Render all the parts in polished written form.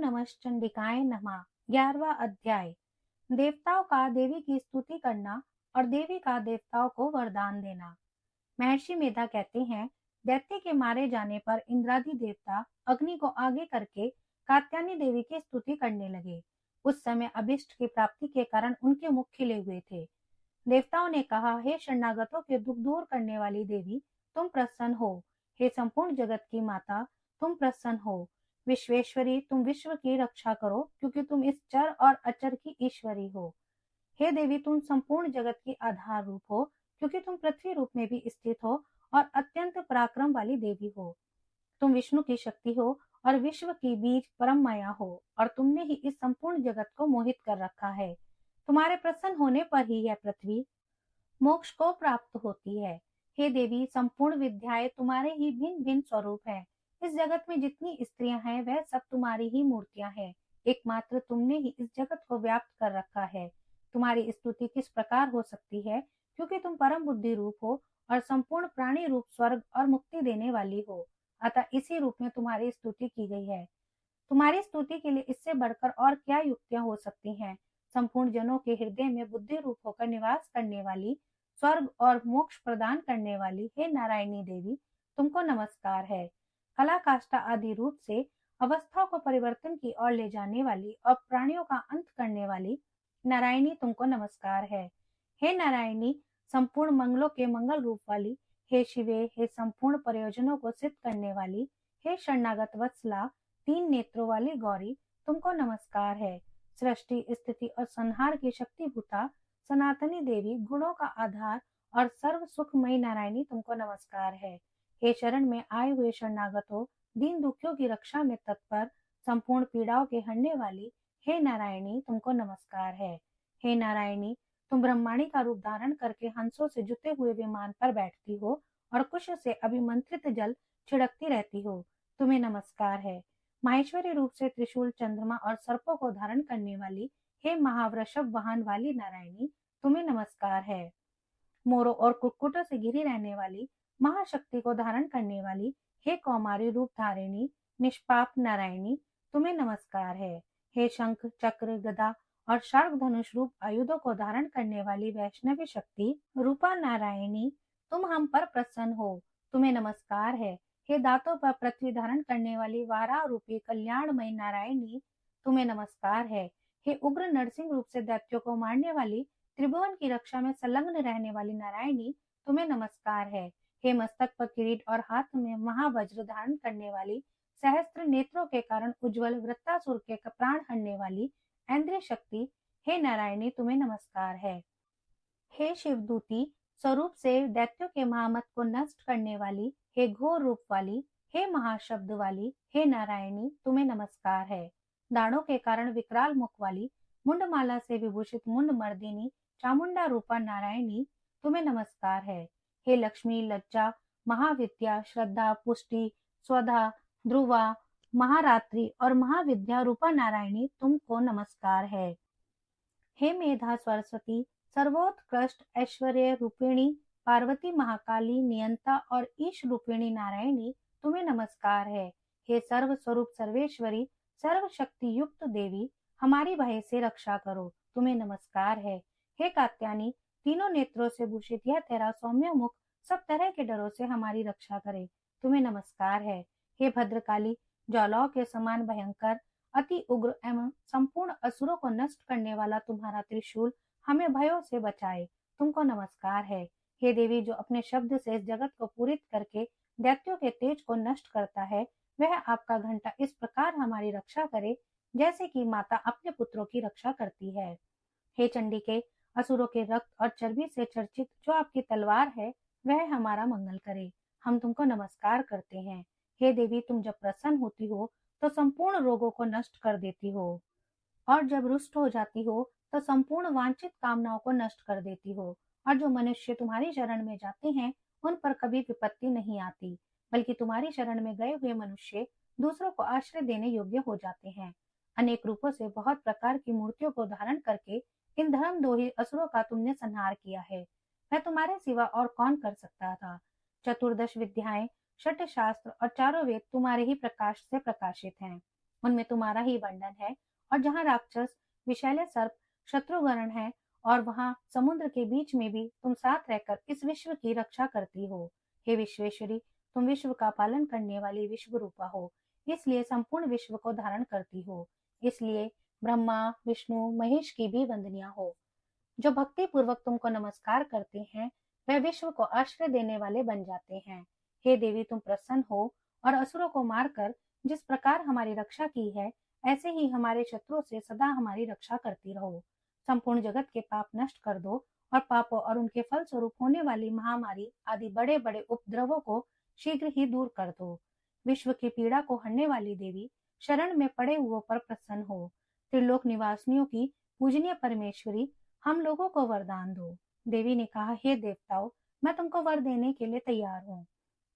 नमश्चंडिकाय नमः। 11वां अध्याय। देवताओं का देवी की स्तुति करना और देवी का देवताओं को वरदान देना। महर्षि मेधा कहते हैं, दैत्य के मारे जाने पर इंद्रादि देवता अग्नि को आगे करके कात्यायनी देवी की स्तुति करने लगे। उस समय अभिष्ट की प्राप्ति के कारण उनके मुख खिले हुए थे। देवताओं ने कहा, हे शरणागतों के दुख दूर करने वाली देवी, तुम प्रसन्न हो। हे संपूर्ण जगत की माता, तुम प्रसन्न हो। विश्वेश्वरी, तुम विश्व की रक्षा करो, क्योंकि तुम इस चर और अचर की ईश्वरी हो। हे देवी, तुम संपूर्ण जगत की आधार रूप हो, क्योंकि तुम पृथ्वी रूप में भी स्थित हो और अत्यंत पराक्रम वाली देवी हो। तुम विष्णु की शक्ति हो और विश्व की बीज परम माया हो, और तुमने ही इस संपूर्ण जगत को मोहित कर रखा है। तुम्हारे प्रसन्न होने पर ही यह पृथ्वी मोक्ष को प्राप्त होती है। हे देवी, संपूर्ण विद्याएं तुम्हारे ही भिन्न भिन्न स्वरूप है। इस जगत में जितनी स्त्रियां हैं वह सब तुम्हारी ही मूर्तियां हैं। एकमात्र तुमने ही इस जगत को व्याप्त कर रखा है। तुम्हारी स्तुति किस प्रकार हो सकती है, क्योंकि तुम परम बुद्धि रूप हो और संपूर्ण प्राणी रूप स्वर्ग और मुक्ति देने वाली हो। अतः इसी रूप में तुम्हारी स्तुति की गई है। तुम्हारी स्तुति के लिए इससे बढ़कर और क्या युक्तियां हो सकती हैं। संपूर्ण जनों के हृदय में बुद्धि रूप होकर निवास करने वाली, स्वर्ग और मोक्ष प्रदान करने वाली, हे नारायणी देवी, तुमको नमस्कार है। कला काष्ठा आदि रूप से अवस्थाओं को परिवर्तन की ओर ले जाने वाली और प्राणियों का अंत करने वाली नारायणी, तुमको नमस्कार है। हे नारायणी, संपूर्ण मंगलों के मंगल रूप वाली, हे शिवे, हे संपूर्ण प्रयोजनों को सिद्ध करने वाली, हे शरणागत वत्सला, 3 नेत्रों वाली गौरी, तुमको नमस्कार है। सृष्टि, स्थिति और संहार की शक्तिभूता सनातनी देवी, गुणों का आधार और सर्व सुखमयी नारायणी, तुमको नमस्कार है। हे शरण में आए हुए शरणागतों, दीन दुखियों की रक्षा में तत्पर, संपूर्ण पीड़ाओं के हरने वाली, हे नारायणी, तुमको नमस्कार है। हे नारायणी, तुम ब्रह्माणी का रूप धारण करके हंसों से जुते हुए विमान पर बैठती हो और कुश से अभिमंत्रित जल छिड़कती रहती हो। तुम्हें नमस्कार है। माहेश्वरी रूप से त्रिशूल, चंद्रमा और सर्पों को धारण करने वाली, हे महावृषभ वाहन वाली नारायणी, तुम्हें नमस्कार है। मोरों और कुक्कुटों से घिरी रहने वाली, महाशक्ति को धारण करने वाली, हे कौमारी रूप धारिणी निष्पाप नारायणी, तुम्हें नमस्कार है। हे शंख, चक्र, गदा और शार्क धनुष रूप आयुधों को धारण करने वाली वैष्णवी शक्ति रूपा नारायणी, तुम हम पर प्रसन्न हो, तुम्हें नमस्कार है। हे दांतों पर पृथ्वी धारण करने वाली वाराह रूपी कल्याणमयी नारायणी, तुम्हें नमस्कार है। हे उग्र नरसिंह रूप से दैत्यों को मारने वाली, त्रिभुवन की रक्षा में संलग्न रहने वाली नारायणी, तुम्हें नमस्कार है। हे मस्तक पर किरीट और हाथ में महावज्र धारण करने वाली, सहस्त्र नेत्रों के कारण उज्जवल वृत्तासुर के प्राण हरने वाली ऐन्द्रिय शक्ति, हे नारायणी, तुम्हें नमस्कार है। हे शिवदूती स्वरूप से दैत्यों के महामत को नष्ट करने वाली, हे घोर रूप वाली, हे महाशब्द वाली, हे नारायणी, तुम्हें नमस्कार है। दाढ़ों के कारण विकराल मुख वाली, मुंडमाला से विभूषित मुंड मर्दिनी चामुंडा रूपा नारायणी, तुम्हें नमस्कार है। हे लक्ष्मी, लज्जा, महाविद्या, श्रद्धा, पुष्टि, स्वधा, ध्रुवा, महारात्रि और महाविद्या रूपा नारायणी, तुमको नमस्कार है। हे मेधा सरस्वती, सर्वोत्कृष्ट ऐश्वर्य रूपिणी पार्वती, महाकाली, नियंता और ईश रूपिणी नारायणी, तुम्हें नमस्कार है। हे सर्व स्वरूप सर्वेश्वरी, सर्व शक्ति युक्त देवी, हमारी भय से रक्षा करो, तुम्हें नमस्कार है। हे कात्यायनी, तीनों नेत्रों से भूषित यह तेरा सौम्य मुख सब तरह के डरों से हमारी रक्षा करे, तुम्हें नमस्कार है। हे भद्रकाली, ज्वालाओं के समान भयंकर, अति उग्र एवं संपूर्ण असुरों को नष्ट करने वाला तुम्हारा त्रिशूल हमें भयों से बचाए, तुमको नमस्कार है। हे देवी, जो अपने शब्द से इस जगत को पूरित करके दैत्यों के तेज को नष्ट करता है, वह आपका घंटा इस प्रकार हमारी रक्षा करे जैसे कि माता अपने पुत्रों की रक्षा करती है। हे चंडिके, असुरों के रक्त और चर्बी से चर्चित जो आपकी तलवार है, वह हमारा मंगल करे, हम तुमको नमस्कार करते हैं। हे देवी, तुम जब प्रसन्न होती हो तो संपूर्ण रोगों को नष्ट कर देती हो, और जब रुष्ट हो जाती हो तो संपूर्ण वांछित कामनाओं को नष्ट कर देती हो। और जो मनुष्य तुम्हारी शरण में जाते हैं, उन पर कभी विपत्ति नहीं आती, बल्कि तुम्हारी शरण में गए हुए मनुष्य दूसरों को आश्रय देने योग्य हो जाते हैं। अनेक रूपों से बहुत प्रकार की मूर्तियों को धारण करके इन धर्मद्रोही असुरों का तुमने संहार किया है। मैं तुम्हारे सिवा और कौन कर सकता था। चतुर्दश विद्याएं, 6 शास्त्र और 4 वेद तुम्हारे ही प्रकाश से प्रकाशित हैं। उनमें तुम्हारा ही वर्णन है। और जहाँ राक्षस विषैले सर्प शत्रुगण है, और वहाँ समुद्र के बीच में भी तुम साथ रहकर इस विश्व की रक्षा करती हो। हे विश्वेश्वरी, तुम विश्व का पालन करने वाली विश्व रूपा हो, इसलिए संपूर्ण विश्व को धारण करती हो। इसलिए ब्रह्मा विष्णु महेश की भी वंदनिया हो। जो भक्ति पूर्वक तुमको नमस्कार करते हैं, वह विश्व को आश्रय देने वाले बन जाते हैं। हे देवी, तुम प्रसन्न हो और असुरों को मारकर जिस प्रकार हमारी रक्षा की है, ऐसे ही हमारे शत्रुओं से सदा हमारी रक्षा करती रहो। संपूर्ण जगत के पाप नष्ट कर दो और पापों और उनके फल स्वरूप होने वाली महामारी आदि बड़े बड़े उपद्रवों को शीघ्र ही दूर कर दो। विश्व की पीड़ा को हरने वाली देवी, शरण में पड़े हुओं पर प्रसन्न हो। त्रिलोक निवासियों की पूजनीय परमेश्वरी, हम लोगों को वरदान दो। देवी ने कहा, हे देवताओं, मैं तुमको वर देने के लिए तैयार हूँ।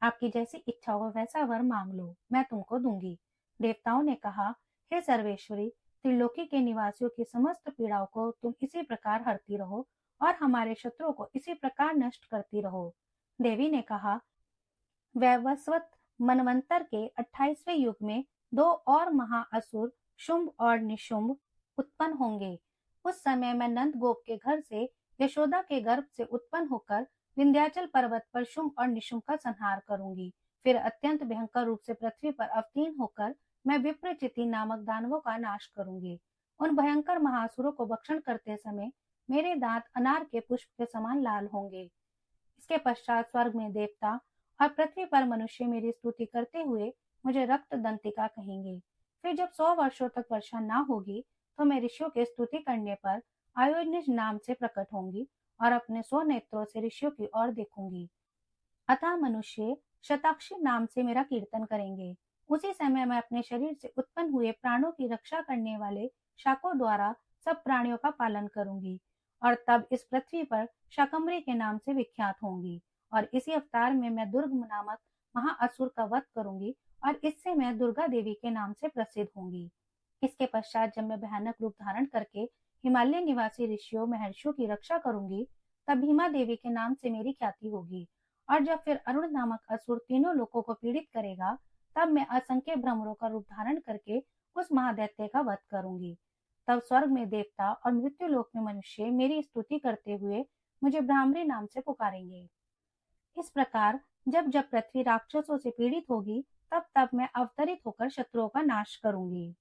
आपकी जैसी इच्छा हो वैसा वर मांग लो, मैं तुमको दूंगी। देवताओं ने कहा, हे सर्वेश्वरी, त्रिलोकी के निवासियों की समस्त पीड़ाओं को तुम इसी प्रकार हरती रहो और हमारे शत्रुओं को इसी प्रकार नष्ट करती रहो। देवी ने कहा, वैवस्वत मनवंतर के 28वें युग में दो और महाअसुर शुंभ और निशुंभ उत्पन्न होंगे। उस समय मैं नंद गोप के घर से यशोदा के गर्भ से उत्पन्न होकर विंध्याचल पर्वत पर शुंभ और निशुंभ का संहार करूंगी। फिर अत्यंत भयंकर रूप से पृथ्वी पर अवतीर्ण होकर मैं विप्रचिति नामक दानवों का नाश करूंगी। उन भयंकर महासुरों को भक्षण करते समय मेरे दांत अनार के पुष्प के समान लाल होंगे। इसके पश्चात स्वर्ग में देवता और पृथ्वी पर मनुष्य मेरी स्तुति करते हुए मुझे रक्त दंतिका कहेंगे। फिर जब 100 वर्षों तक वर्षा न होगी, तो मैं ऋषियों की स्तुति करने पर आयोनिज नाम से प्रकट होंगी और अपने 100 नेत्रों से ऋषियों की ओर देखूंगी। अतः मनुष्य शताक्षी नाम से मेरा कीर्तन करेंगे। उसी समय मैं अपने शरीर से उत्पन्न हुए प्राणों की रक्षा करने वाले शाकों द्वारा सब प्राणियों का पालन करूंगी, और तब इस पृथ्वी पर शाकंभरी के नाम से विख्यात होंगी। और इसी अवतार में मैं दुर्ग नामक महाअसुर का वध करूंगी, और इससे मैं दुर्गा देवी के नाम से प्रसिद्ध होंगी। इसके पश्चात जब मैं भयानक रूप धारण करके हिमालय निवासी ऋषियों महर्षियों की रक्षा करूंगी, तब भीमा देवी के नाम से मेरी ख्याति होगी। और जब फिर अरुण नामक असुर तीनों लोगों को पीड़ित करेगा, तब मैं असंख्य भ्रमरों का रूप धारण करके उस महादैत्य का वध करूंगी। तब स्वर्ग में देवता और मृत्यु लोक में मनुष्य मेरी स्तुति करते हुए मुझे ब्राह्मणी नाम से पुकारेंगे। इस प्रकार जब जब पृथ्वी राक्षसों से पीड़ित होगी, तब तब मैं अवतरित होकर शत्रुओं का नाश करूंगी।